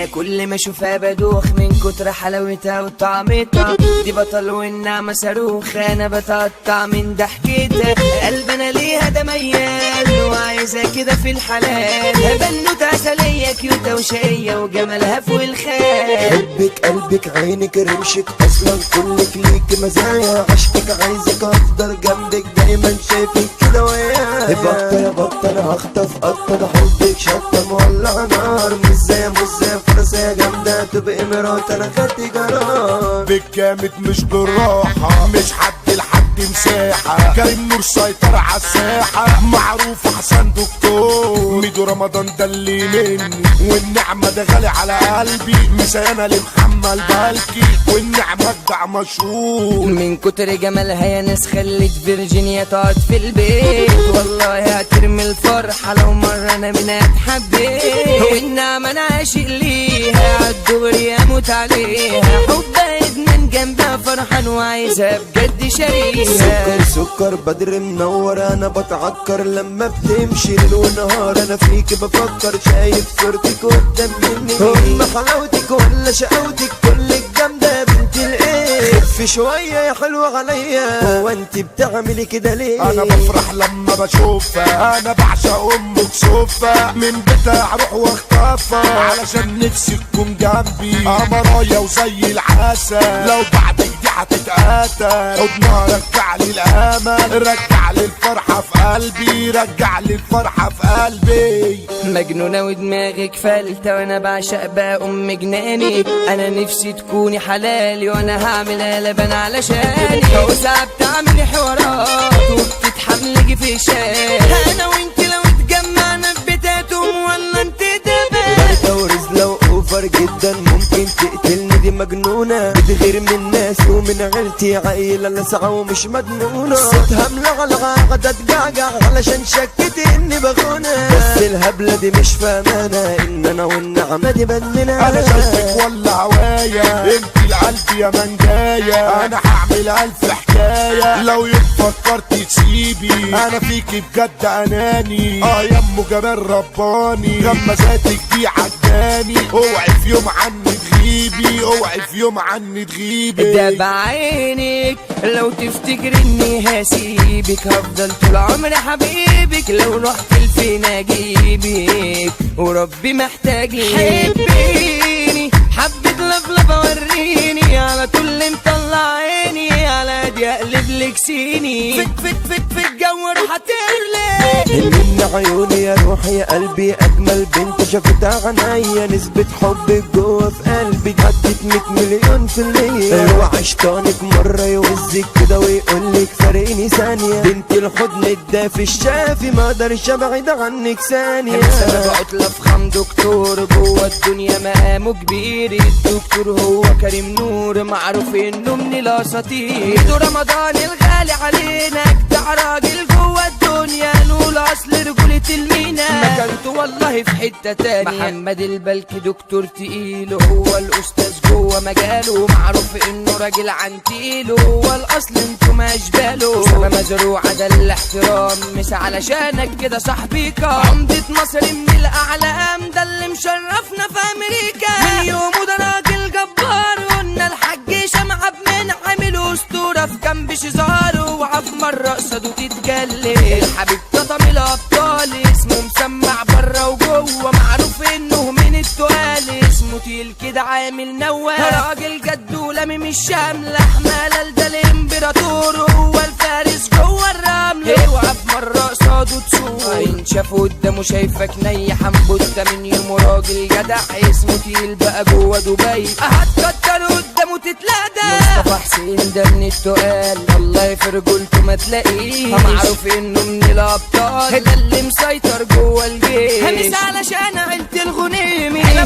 انا كل ما اشوفها بدوخ من كتر حلاوتها وطعمتها، دي بطل والنعمة صاروخ انا بتقطع من ضحكتها. قلب انا ليها ده ميال وعايزة كده في الحلال، بنوتة عسلية كيوتة وشقية وجمالها فوق الخيال. قلبك عينك رمشك اصلا كلك ليك مزايا، عشقك عايزك افضل جنبك دايما شايفك كده ويايا. بطل هخطف قطر حبك شطة مولع نار، مش زي فرسة جامدة تبقى مرات انا خدت قرار. بالجامد مش بالراحة مش حد لحد مساحة، كريم نور سيطر عالساحة معروف احسن دكتور. ميدو رمضان ده اللي مني والنعمة ده غالي على قلبي، مسيانة لمحمد بالكي والنعمة اجدع مشهور. من كتر جمالها يا ناس خلت فيرجينيا تقعد في البيت، والله هترمي الفرحة لو مرة انا منها اتحبيت. والنعمة انا عاشق ليها عالدغري اموت عليها، حبها ادمان جنبها فرحان وعايزها بجد شريكة. سكر بدر منور انا بتعكر لما بتمشي ليل ونهار، انا فيك بفكر شايف صورتك قدام مني. هم حلاوتك ولا شقاوتك كلك جامدة يا بنت الايه، خف شوية يا حلوة عليا، هو انت بتعملي كده ليه؟ انا بفرح لما بشوفها، انا بعشق امك صوفة، من بيتها اروح واخطفها علشان نفسي تكون جنبي قمرايا وزي العسل. لو بعدك دي هتتقاتل حضنها رجع لي الامل، رجع لي الفرحة في قلبي، رجع لي الفرحة في قلبي. مجنونة ودماغك فلتة وانا بعشق بقى ام جناني، انا نفسي تكوني حلالي وانا هعمل لبن علشاني. وساعة بتعملي حوارات وبتتحملي في شاي، انا وانت لو اتجمعنا في بيتاتهم ولا انت دبل. ورز لو اوفر جدا ممكن تقتلني، دي مجنونة بتغير من الناس ومن عيلتي عيلة لسعة ومش مجنونة. صوتها ملعلعة قعدت تجعجع علشان شكت اني بغنى، بس الهبلة دي مش فاهمانة ان انا والنعمة دي بدمنا. انا شايفك ولا هوايا انت القلب يا منجاية، انا هعمل الف حكاية لو يوم فكرت تسيبي، انا فيكي بجد اناني يمو جمال رباني، غمزاتك دي عجباني، اوعي في يوم عني تغيبي، اوعي في يوم عني تغيبي. ده بعينك لو تفتكر اني هسيبك، هفضل طول عمري حبيبك، لو رحت لفين اجيبك وربي محتاجك. حبيني حبة لفلف وريني على طول اللي مطلع عيني، على دي اقلب لك سيني في الجو راح تغلي. من عيوني يا روحي يا قلبي اجمل بنت شافتها عنيا، نسبة حبك جوه في قلبي عدت 100 مليون في المية. وعشتانك مرة يوزك كده ويقولك فارقني ثانية، بنت الحضن الدافي الشافي ما اقدرش ابعد عنك ثانية. سبب عطلة فخم دكتور جوه الدنيا مقامه كبير، الدكتور هو كريم نور معروف انه من الاساطير. ميدو رمضان الغالي علينا اجدع راجل جوه الدنيا، نقول اصل رجولة المينا مكانته والله في حتة تانية. محمد البلكي دكتور تقيل هو الاستاذ جوه مجاله، معروف انه راجل عن تقيله، هو الاصل انتو ما اشباله. سما مزروعة ده الاحترام مش علشانك كده صاحبيكا، عمدة مصر من الاعلام ده اللي مشرفنا في امريكا. من يومه ده راجل جبار، قلنا الحاج شمعة بمن عامل اسطورة في جنب شزاره، وعف مرة قصده تتجلي. الحبيب تطم الابطال اسمه مسمع بره وجوه، معروف انه من التقال اسمه تقيل كده عامل نواه. راجل جد ولامي مش شامل احمال ده الامبراطور، هو الفارس جوه الرمل، اوعى في مرة قصاده تسوق. ان شافه قدامه شايفك ني حنبوتة، من يومه راجل جدع اسمه تقيل بقى جوه دبي، هتكتر قدامه تتلادى. مصطفى حسين ده من التقال والله في رجولته ما تلاقيه، معروف انه من الابطال ده اللي مسيطر جوه الجيش. همس علشان عيلة الغنيمي انا